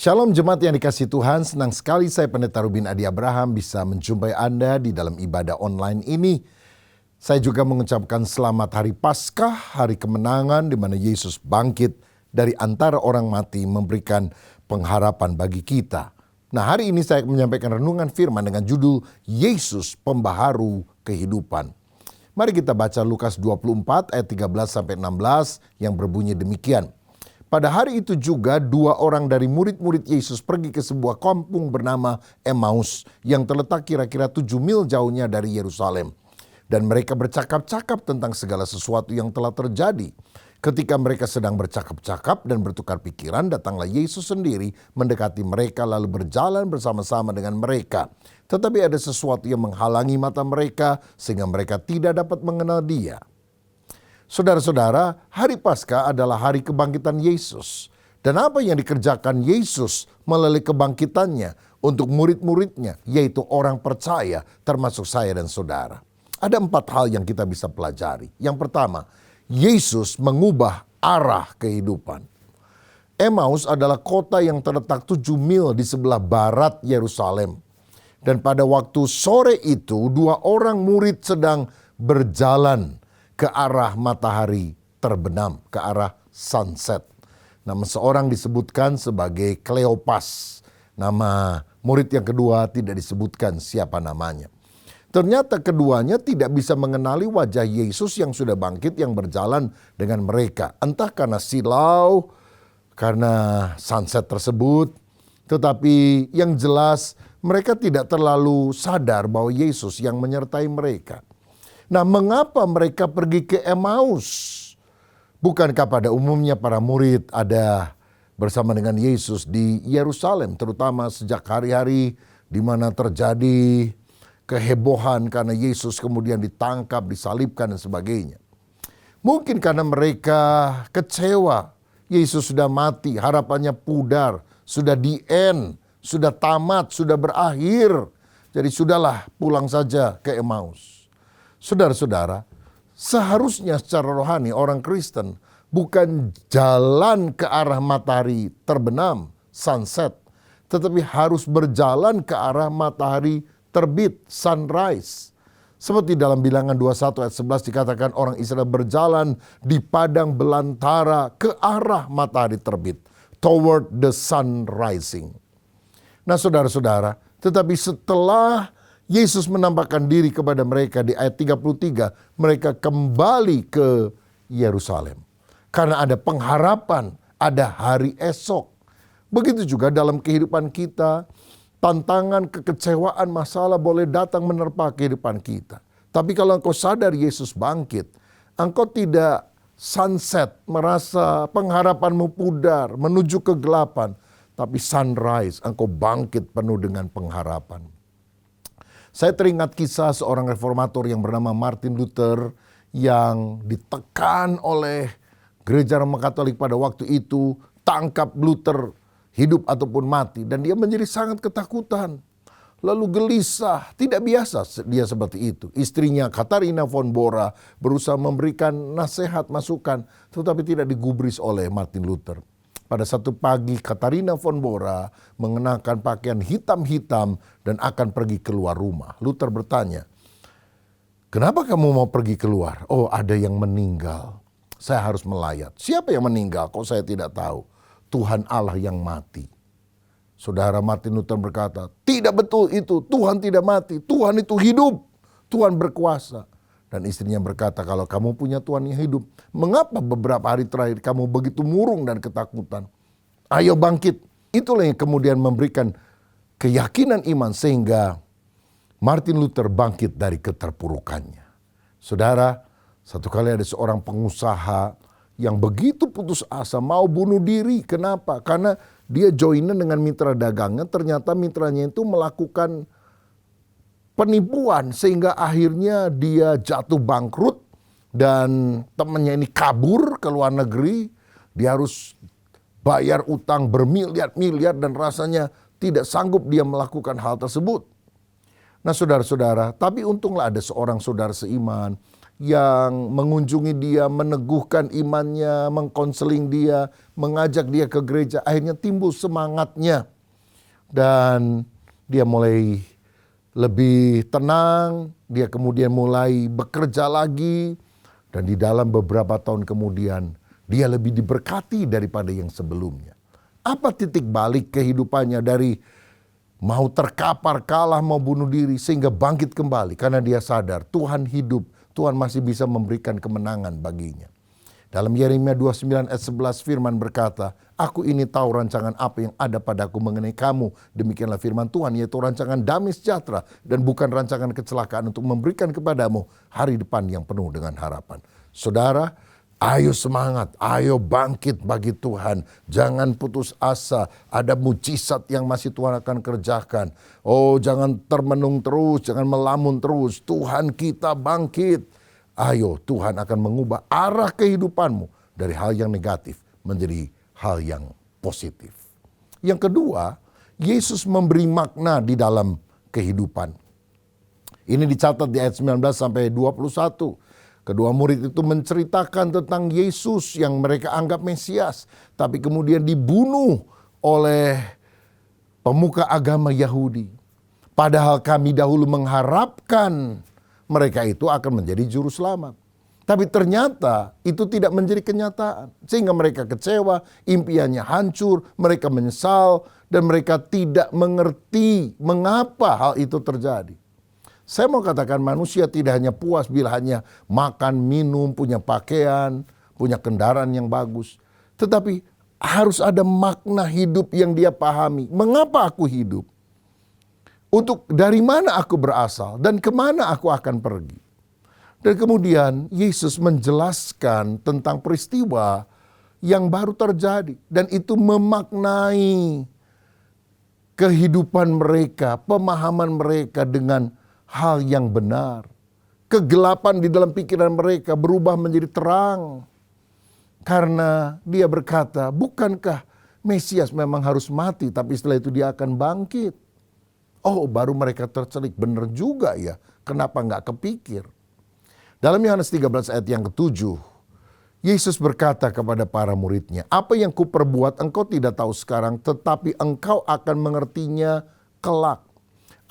Shalom jemaat yang dikasihi Tuhan, senang sekali saya Pendeta Rubin Adi Abraham bisa menjumpai Anda di dalam ibadah online ini. Saya juga mengucapkan selamat hari Paskah, hari kemenangan di mana Yesus bangkit dari antara orang mati memberikan pengharapan bagi kita. Nah, hari ini saya menyampaikan renungan firman dengan judul Yesus Pembaharu Kehidupan. Mari kita baca Lukas 24 ayat 13-16 yang berbunyi demikian. Pada hari itu juga dua orang dari murid-murid Yesus pergi ke sebuah kampung bernama Emmaus yang terletak kira-kira 7 mil jauhnya dari Yerusalem. Dan mereka bercakap-cakap tentang segala sesuatu yang telah terjadi. Ketika mereka sedang bercakap-cakap dan bertukar pikiran, datanglah Yesus sendiri mendekati mereka lalu berjalan bersama-sama dengan mereka. Tetapi ada sesuatu yang menghalangi mata mereka sehingga mereka tidak dapat mengenal Dia. Saudara-saudara, hari Paskah adalah hari kebangkitan Yesus. Dan apa yang dikerjakan Yesus melalui kebangkitannya untuk murid-muridnya, yaitu orang percaya termasuk saya dan saudara. Ada 4 hal yang kita bisa pelajari. Yang pertama, Yesus mengubah arah kehidupan. Emmaus adalah kota yang terletak 7 mil di sebelah barat Yerusalem. Dan pada waktu sore itu, 2 orang murid sedang berjalan ke arah matahari terbenam, ke arah sunset. Nama seorang disebutkan sebagai Kleopas. Nama murid yang kedua tidak disebutkan siapa namanya. Ternyata keduanya tidak bisa mengenali wajah Yesus yang sudah bangkit yang berjalan dengan mereka. Entah karena silau, karena sunset tersebut. Tetapi yang jelas mereka tidak terlalu sadar bahwa Yesus yang menyertai mereka. Nah, mengapa mereka pergi ke Emmaus? Bukankah pada umumnya para murid ada bersama dengan Yesus di Yerusalem, terutama sejak hari-hari di mana terjadi kehebohan karena Yesus kemudian ditangkap, disalibkan dan sebagainya. Mungkin karena mereka kecewa, Yesus sudah mati, harapannya pudar, sudah di end, sudah tamat, sudah berakhir. Jadi sudahlah pulang saja ke Emmaus. Saudara-saudara, seharusnya secara rohani orang Kristen bukan jalan ke arah matahari terbenam, sunset, tetapi harus berjalan ke arah matahari terbit, sunrise. Seperti dalam Bilangan 21 ayat 11 dikatakan orang Israel berjalan di padang belantara ke arah matahari terbit, toward the sun rising. Nah saudara-saudara, tetapi setelah Yesus menampakkan diri kepada mereka di ayat 33, mereka kembali ke Yerusalem. Karena ada pengharapan, ada hari esok. Begitu juga dalam kehidupan kita, tantangan, kekecewaan, masalah boleh datang menerpa kehidupan kita. Tapi kalau engkau sadar Yesus bangkit, engkau tidak sunset, merasa pengharapanmu pudar, menuju kegelapan. Tapi sunrise, engkau bangkit penuh dengan pengharapan. Saya teringat kisah seorang reformator yang bernama Martin Luther yang ditekan oleh gereja Roma Katolik pada waktu itu, tangkap Luther hidup ataupun mati, dan dia menjadi sangat ketakutan. Lalu gelisah, tidak biasa dia seperti itu. Istrinya Katharina von Bora berusaha memberikan nasihat, masukan, tetapi tidak digubris oleh Martin Luther. Pada satu pagi Katharina von Bora mengenakan pakaian hitam-hitam dan akan pergi keluar rumah. Luther bertanya, "Kenapa kamu mau pergi keluar?" "Oh, ada yang meninggal. Saya harus melayat." "Siapa yang meninggal? Kok saya tidak tahu?" "Tuhan Allah yang mati." Saudara, Martin Luther berkata, "Tidak betul itu. Tuhan tidak mati. Tuhan itu hidup. Tuhan berkuasa." Dan istrinya berkata, "Kalau kamu punya Tuhan yang hidup, mengapa beberapa hari terakhir kamu begitu murung dan ketakutan? Ayo bangkit." Itulah yang kemudian memberikan keyakinan iman sehingga Martin Luther bangkit dari keterpurukannya. Saudara, satu kali ada seorang pengusaha yang begitu putus asa mau bunuh diri. Kenapa? Karena dia joinan dengan mitra dagangnya, ternyata mitranya itu melakukan penipuan sehingga akhirnya dia jatuh bangkrut dan temannya ini kabur ke luar negeri. Dia harus bayar utang bermiliar-miliar dan rasanya tidak sanggup dia melakukan hal tersebut. Nah saudara-saudara, tapi untunglah ada seorang saudara seiman yang mengunjungi dia, meneguhkan imannya, mengkonseling dia, mengajak dia ke gereja. Akhirnya timbul semangatnya. Dan dia mulai lebih tenang, dia kemudian mulai bekerja lagi. Dan di dalam beberapa tahun kemudian, dia lebih diberkati daripada yang sebelumnya. Apa titik balik kehidupannya dari mau terkapar, kalah, mau bunuh diri, sehingga bangkit kembali. Karena dia sadar Tuhan hidup, Tuhan masih bisa memberikan kemenangan baginya. Dalam Yeremia 29 ayat 11 firman berkata, "Aku ini tahu rancangan apa yang ada padaku mengenai kamu. Demikianlah firman Tuhan, yaitu rancangan damai sejahtera dan bukan rancangan kecelakaan untuk memberikan kepadamu hari depan yang penuh dengan harapan." Saudara, ayo semangat, ayo bangkit bagi Tuhan. Jangan putus asa, ada mujizat yang masih Tuhan akan kerjakan. Oh, jangan termenung terus, jangan melamun terus. Tuhan kita bangkit. Ayo, Tuhan akan mengubah arah kehidupanmu dari hal yang negatif menjadi hal yang positif. Yang kedua, Yesus memberi makna di dalam kehidupan. Ini dicatat di ayat 19 sampai 21. Kedua murid itu menceritakan tentang Yesus yang mereka anggap Mesias, tapi kemudian dibunuh oleh pemuka agama Yahudi. Padahal kami dahulu mengharapkan mereka itu akan menjadi juru selamat. Tapi ternyata itu tidak menjadi kenyataan. Sehingga mereka kecewa, impiannya hancur, mereka menyesal, dan mereka tidak mengerti mengapa hal itu terjadi. Saya mau katakan manusia tidak hanya puas bila hanya makan, minum, punya pakaian, punya kendaraan yang bagus. Tetapi harus ada makna hidup yang dia pahami. Mengapa aku hidup? Untuk dari mana aku berasal dan kemana aku akan pergi. Dan kemudian Yesus menjelaskan tentang peristiwa yang baru terjadi. Dan itu memaknai kehidupan mereka, pemahaman mereka dengan hal yang benar. Kegelapan di dalam pikiran mereka berubah menjadi terang. Karena dia berkata, bukankah Mesias memang harus mati tapi setelah itu dia akan bangkit. Oh, baru mereka tercelik, benar juga ya. Kenapa nggak kepikir? Dalam Yohanes 13 ayat yang ke-7, Yesus berkata kepada para muridnya, "Apa yang kuperbuat engkau tidak tahu sekarang, tetapi engkau akan mengertinya kelak."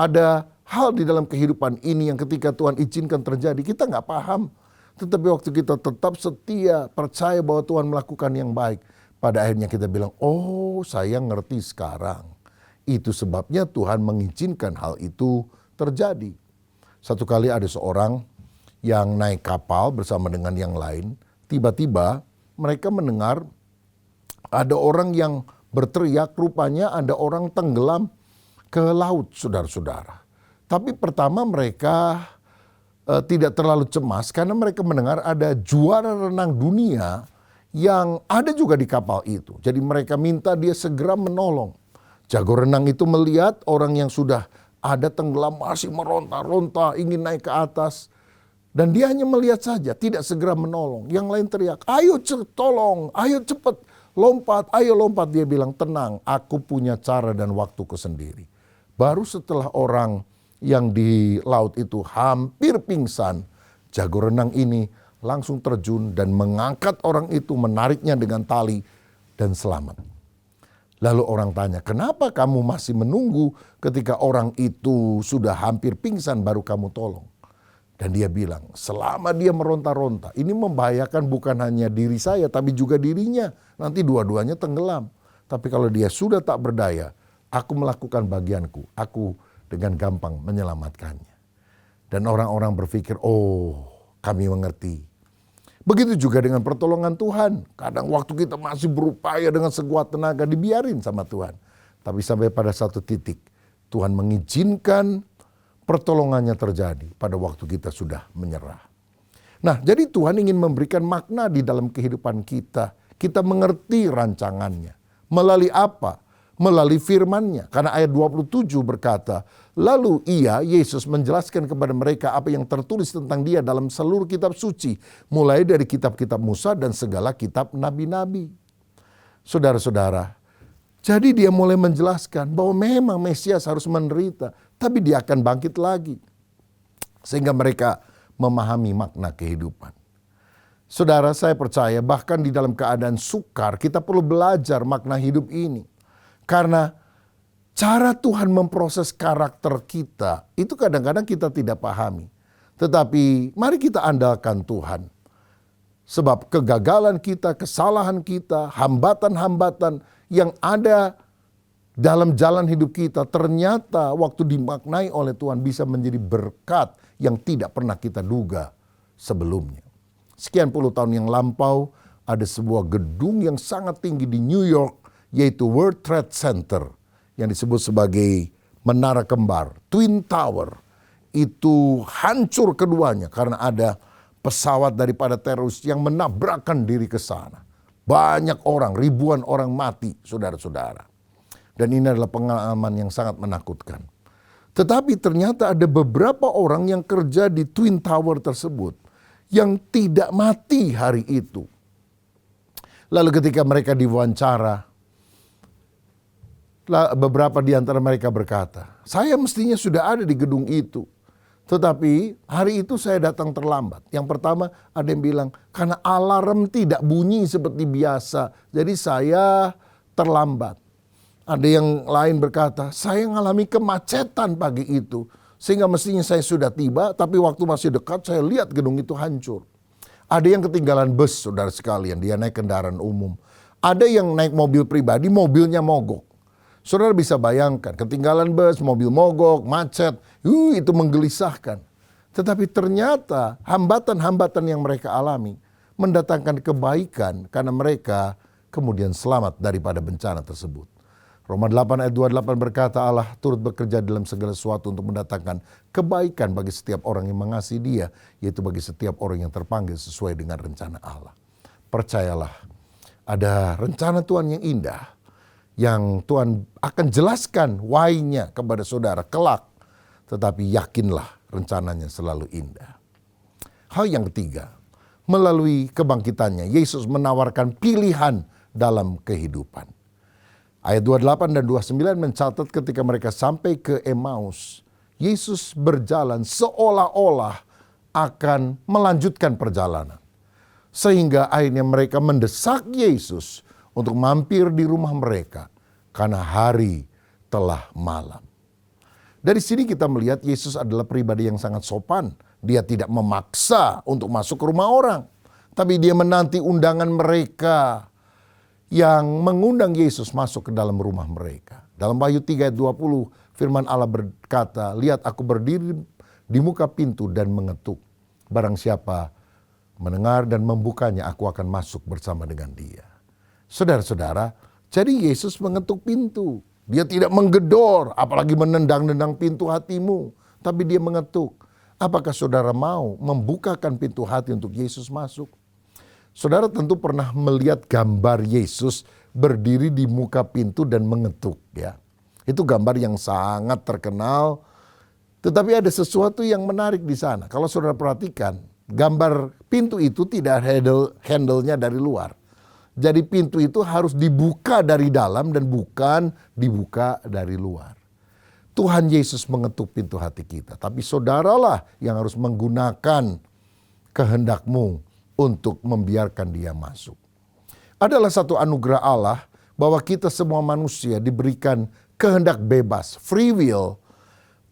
Ada hal di dalam kehidupan ini yang ketika Tuhan izinkan terjadi, kita nggak paham. Tetapi waktu kita tetap setia, percaya bahwa Tuhan melakukan yang baik, pada akhirnya kita bilang, oh saya ngerti sekarang. Itu sebabnya Tuhan mengizinkan hal itu terjadi. Satu kali ada seorang yang naik kapal bersama dengan yang lain. Tiba-tiba mereka mendengar ada orang yang berteriak, rupanya ada orang tenggelam ke laut, saudara-saudara. Tapi pertama mereka tidak terlalu cemas karena mereka mendengar ada juara renang dunia yang ada juga di kapal itu. Jadi mereka minta dia segera menolong. Jago renang itu melihat orang yang sudah ada tenggelam masih meronta-ronta ingin naik ke atas. Dan dia hanya melihat saja, tidak segera menolong. Yang lain teriak, ayo tolong, ayo cepat, lompat, ayo lompat. Dia bilang, tenang, aku punya cara dan waktuku sendiri. Baru setelah orang yang di laut itu hampir pingsan, jago renang ini langsung terjun dan mengangkat orang itu, menariknya dengan tali dan selamat. Lalu orang tanya, kenapa kamu masih menunggu ketika orang itu sudah hampir pingsan baru kamu tolong? Dan dia bilang, selama dia meronta-ronta, ini membahayakan bukan hanya diri saya, tapi juga dirinya. Nanti dua-duanya tenggelam. Tapi kalau dia sudah tak berdaya, aku melakukan bagianku. Aku dengan gampang menyelamatkannya. Dan orang-orang berpikir, oh kami mengerti. Begitu juga dengan pertolongan Tuhan. Kadang waktu kita masih berupaya dengan sekuat tenaga, dibiarin sama Tuhan. Tapi sampai pada satu titik, Tuhan mengizinkan pertolongannya terjadi pada waktu kita sudah menyerah. Nah, jadi Tuhan ingin memberikan makna di dalam kehidupan kita. Kita mengerti rancangannya. Melalui apa? Melalui firman-Nya. Karena ayat 27 berkata, lalu Yesus menjelaskan kepada mereka apa yang tertulis tentang dia dalam seluruh kitab suci. Mulai dari kitab-kitab Musa dan segala kitab nabi-nabi. Saudara-saudara, jadi dia mulai menjelaskan bahwa memang Mesias harus menderita. Tapi dia akan bangkit lagi. Sehingga mereka memahami makna kehidupan. Saudara, saya percaya bahkan di dalam keadaan sukar kita perlu belajar makna hidup ini. Karena cara Tuhan memproses karakter kita itu kadang-kadang kita tidak pahami. Tetapi mari kita andalkan Tuhan. Sebab kegagalan kita, kesalahan kita, hambatan-hambatan yang ada dalam jalan hidup kita ternyata waktu dimaknai oleh Tuhan bisa menjadi berkat yang tidak pernah kita duga sebelumnya. Sekian puluh tahun yang lampau ada sebuah gedung yang sangat tinggi di New York yaitu World Trade Center yang disebut sebagai Menara Kembar, Twin Tower. Itu hancur keduanya karena ada pesawat daripada teroris yang menabrakkan diri ke sana. Banyak orang, ribuan orang mati, saudara-saudara. Dan ini adalah pengalaman yang sangat menakutkan. Tetapi ternyata ada beberapa orang yang kerja di Twin Tower tersebut yang tidak mati hari itu. Lalu ketika mereka diwawancara, beberapa di antara mereka berkata, saya mestinya sudah ada di gedung itu. Tetapi hari itu saya datang terlambat. Yang pertama ada yang bilang, karena alarm tidak bunyi seperti biasa. Jadi saya terlambat. Ada yang lain berkata, saya mengalami kemacetan pagi itu. Sehingga mestinya saya sudah tiba, tapi waktu masih dekat saya lihat gedung itu hancur. Ada yang ketinggalan bus, saudara sekalian, dia naik kendaraan umum. Ada yang naik mobil pribadi, mobilnya mogok. Saudara bisa bayangkan, ketinggalan bus, mobil mogok, macet, itu menggelisahkan. Tetapi ternyata hambatan-hambatan yang mereka alami mendatangkan kebaikan karena mereka kemudian selamat daripada bencana tersebut. Roma 8 ayat 28 berkata Allah turut bekerja dalam segala sesuatu untuk mendatangkan kebaikan bagi setiap orang yang mengasihi Dia, yaitu bagi setiap orang yang terpanggil sesuai dengan rencana Allah. Percayalah, ada rencana Tuhan yang indah, yang Tuhan akan jelaskan why-nya kepada saudara kelak. Tetapi yakinlah rencananya selalu indah. Hal yang ketiga, melalui kebangkitannya, Yesus menawarkan pilihan dalam kehidupan. Ayat 28 dan 29 mencatat ketika mereka sampai ke Emmaus, Yesus berjalan seolah-olah akan melanjutkan perjalanan. Sehingga akhirnya mereka mendesak Yesus untuk mampir di rumah mereka karena hari telah malam. Dari sini kita melihat Yesus adalah pribadi yang sangat sopan. Dia tidak memaksa untuk masuk ke rumah orang, tapi dia menanti undangan mereka yang mengundang Yesus masuk ke dalam rumah mereka. Dalam Wahyu 3 ayat 20 firman Allah berkata, lihat aku berdiri di muka pintu dan mengetuk. Barang siapa mendengar dan membukanya, aku akan masuk bersama dengan dia. Saudara-saudara, jadi Yesus mengetuk pintu. Dia tidak menggedor, apalagi menendang-nendang pintu hatimu. Tapi dia mengetuk. Apakah saudara mau membukakan pintu hati untuk Yesus masuk? Saudara tentu pernah melihat gambar Yesus berdiri di muka pintu dan mengetuk, ya. Itu gambar yang sangat terkenal. Tetapi ada sesuatu yang menarik di sana. Kalau saudara perhatikan, gambar pintu itu tidak handle-nya dari luar. Jadi pintu itu harus dibuka dari dalam dan bukan dibuka dari luar. Tuhan Yesus mengetuk pintu hati kita. Tapi saudaralah yang harus menggunakan kehendakmu untuk membiarkan dia masuk. Adalah satu anugerah Allah bahwa kita semua manusia diberikan kehendak bebas, free will,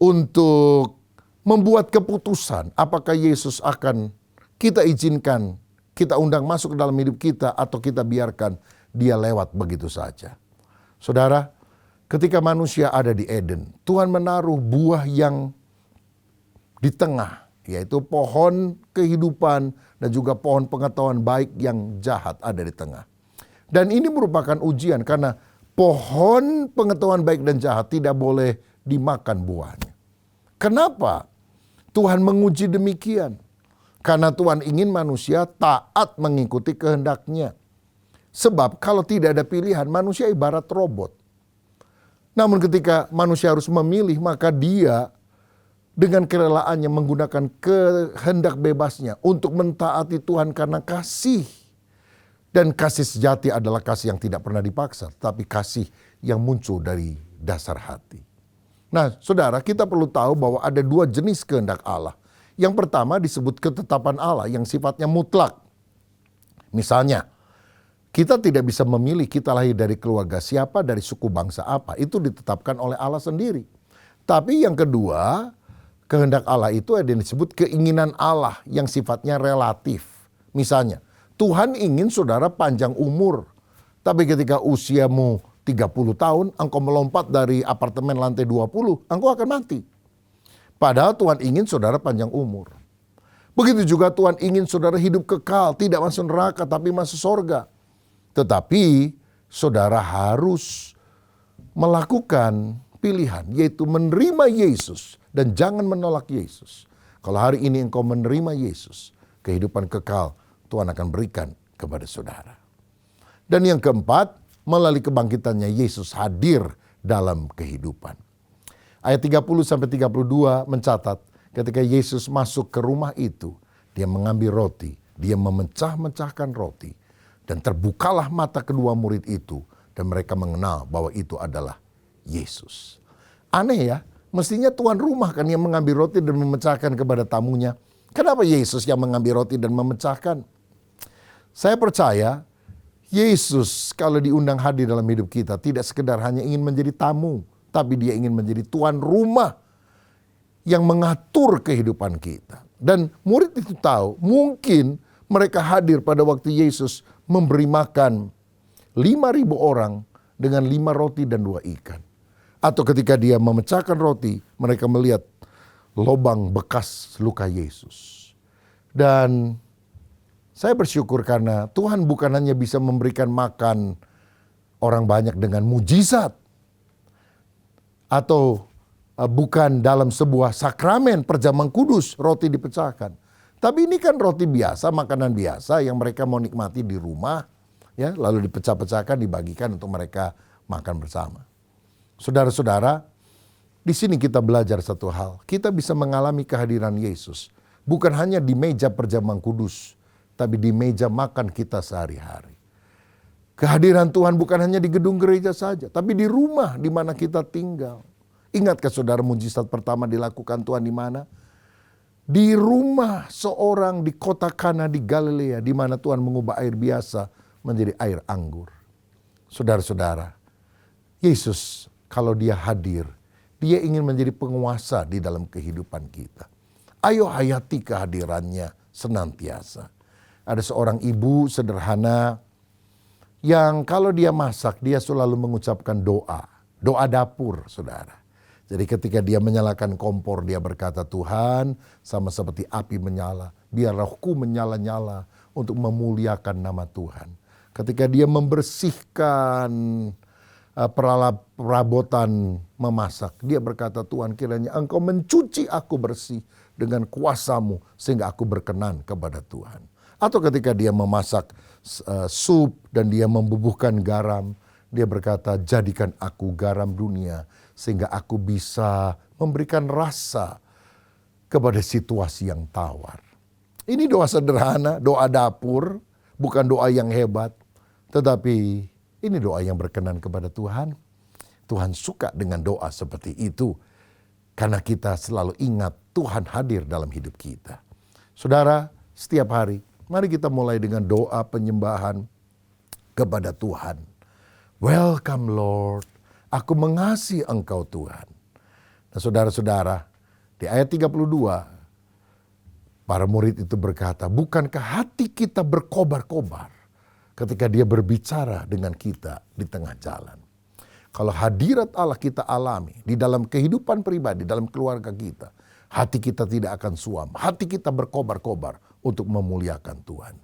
untuk membuat keputusan apakah Yesus akan kita izinkan, kita undang masuk ke dalam hidup kita atau kita biarkan dia lewat begitu saja. Saudara, ketika manusia ada di Eden, Tuhan menaruh buah yang di tengah, yaitu pohon kehidupan dan juga pohon pengetahuan baik yang jahat ada di tengah. Dan ini merupakan ujian karena pohon pengetahuan baik dan jahat tidak boleh dimakan buahnya. Kenapa Tuhan menguji demikian? Karena Tuhan ingin manusia taat mengikuti kehendaknya. Sebab kalau tidak ada pilihan, manusia ibarat robot. Namun ketika manusia harus memilih, maka dia dengan kerelaannya menggunakan kehendak bebasnya untuk mentaati Tuhan karena kasih. Dan kasih sejati adalah kasih yang tidak pernah dipaksa, tapi kasih yang muncul dari dasar hati. Nah, saudara, kita perlu tahu bahwa ada dua jenis kehendak Allah. Yang pertama disebut ketetapan Allah yang sifatnya mutlak. Misalnya, kita tidak bisa memilih kita lahir dari keluarga siapa, dari suku bangsa apa. Itu ditetapkan oleh Allah sendiri. Tapi yang kedua, kehendak Allah itu ada yang disebut keinginan Allah yang sifatnya relatif. Misalnya, Tuhan ingin saudara panjang umur. Tapi ketika usiamu 30 tahun, engkau melompat dari apartemen lantai 20, engkau akan mati. Padahal Tuhan ingin saudara panjang umur. Begitu juga Tuhan ingin saudara hidup kekal, tidak masuk neraka tapi masuk sorga. Tetapi saudara harus melakukan pilihan, yaitu menerima Yesus dan jangan menolak Yesus. Kalau hari ini engkau menerima Yesus, kehidupan kekal Tuhan akan berikan kepada saudara. Dan yang keempat, melalui kebangkitannya Yesus hadir dalam kehidupan. Ayat 30-32 mencatat ketika Yesus masuk ke rumah itu, dia mengambil roti, dia memecah-mecahkan roti. Dan terbukalah mata kedua murid itu dan mereka mengenal bahwa itu adalah Yesus. Aneh ya, mestinya tuan rumah kan yang mengambil roti dan memecahkan kepada tamunya. Kenapa Yesus yang mengambil roti dan memecahkan? Saya percaya Yesus kalau diundang hadir dalam hidup kita tidak sekedar hanya ingin menjadi tamu, tapi dia ingin menjadi tuan rumah yang mengatur kehidupan kita. Dan murid itu tahu mungkin mereka hadir pada waktu Yesus memberi makan 5.000 orang dengan 5 roti dan 2 ikan. Atau ketika dia memecahkan roti, mereka melihat lubang bekas luka Yesus. Dan saya bersyukur karena Tuhan bukan hanya bisa memberikan makan orang banyak dengan mujizat. Atau bukan dalam sebuah sakramen perjamuan kudus roti dipecahkan. Tapi ini kan roti biasa, makanan biasa yang mereka mau nikmati di rumah. Ya, lalu dipecah-pecahkan, dibagikan untuk mereka makan bersama. Saudara-saudara, di sini kita belajar satu hal. Kita bisa mengalami kehadiran Yesus. Bukan hanya di meja perjamuan kudus, tapi di meja makan kita sehari-hari. Kehadiran Tuhan bukan hanya di gedung gereja saja, tapi di rumah di mana kita tinggal. Ingatkah saudara mujizat pertama dilakukan Tuhan di mana? Di rumah seorang di kota Kana di Galilea, di mana Tuhan mengubah air biasa menjadi air anggur. Saudara-saudara, Yesus kalau dia hadir, dia ingin menjadi penguasa di dalam kehidupan kita. Ayo hayati kehadirannya senantiasa. Ada seorang ibu sederhana yang kalau dia masak, dia selalu mengucapkan doa. Doa dapur, saudara. Jadi ketika dia menyalakan kompor, dia berkata, Tuhan sama seperti api menyala, biar rohku menyala-nyala untuk memuliakan nama Tuhan. Ketika dia membersihkan perabotan memasak, dia berkata, Tuhan kiranya engkau mencuci aku bersih dengan kuasamu sehingga aku berkenan kepada Tuhan. Atau ketika dia memasak sup dan dia membubuhkan garam, dia berkata, jadikan aku garam dunia sehingga aku bisa memberikan rasa kepada situasi yang tawar. Ini doa sederhana, doa dapur, bukan doa yang hebat. Tetapi ini doa yang berkenan kepada Tuhan. Tuhan suka dengan doa seperti itu. Karena kita selalu ingat Tuhan hadir dalam hidup kita. Saudara, setiap hari mari kita mulai dengan doa penyembahan kepada Tuhan. Welcome Lord, aku mengasihi Engkau Tuhan. Nah saudara-saudara, di ayat 32, para murid itu berkata, bukankah hati kita berkobar-kobar ketika dia berbicara dengan kita di tengah jalan. Kalau hadirat Allah kita alami di dalam kehidupan pribadi, dalam keluarga kita, hati kita tidak akan suam, hati kita berkobar-kobar untuk memuliakan Tuhan.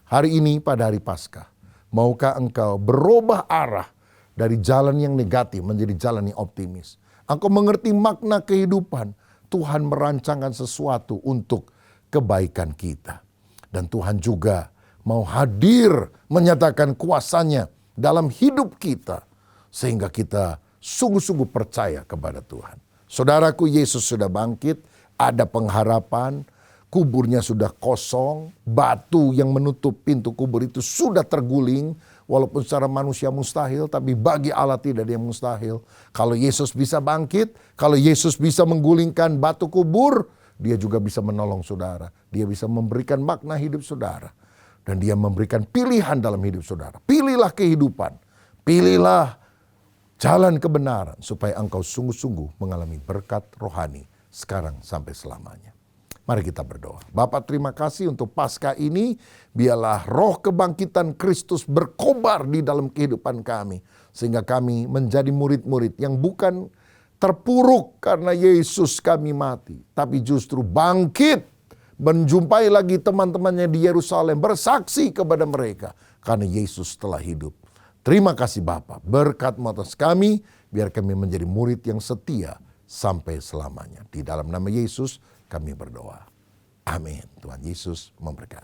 Hari ini pada hari Paskah, maukah engkau berubah arah dari jalan yang negatif menjadi jalan yang optimis? Engkau mengerti makna kehidupan, Tuhan merancangkan sesuatu untuk kebaikan kita. Dan Tuhan juga mau hadir menyatakan kuasanya dalam hidup kita. Sehingga kita sungguh-sungguh percaya kepada Tuhan. Saudaraku, Yesus sudah bangkit, ada pengharapan, kuburnya sudah kosong, batu yang menutup pintu kubur itu sudah terguling, walaupun secara manusia mustahil, tapi bagi Allah tidak ada yang mustahil. Kalau Yesus bisa bangkit, kalau Yesus bisa menggulingkan batu kubur, dia juga bisa menolong saudara. Dia bisa memberikan makna hidup saudara. Dan dia memberikan pilihan dalam hidup saudara. Pilihlah kehidupan. Pilihlah jalan kebenaran supaya engkau sungguh-sungguh mengalami berkat rohani sekarang sampai selamanya. Mari kita berdoa. Bapa, terima kasih untuk Paskah ini. Biarlah roh kebangkitan Kristus berkobar di dalam kehidupan kami. Sehingga kami menjadi murid-murid yang bukan terpuruk karena Yesus kami mati. Tapi justru bangkit. Menjumpai lagi teman-temannya di Yerusalem. Bersaksi kepada mereka. Karena Yesus telah hidup. Terima kasih Bapa. Berkat-Mu atas kami. Biar kami menjadi murid yang setia sampai selamanya. Di dalam nama Yesus kami berdoa. Amin. Tuhan Yesus memberkati.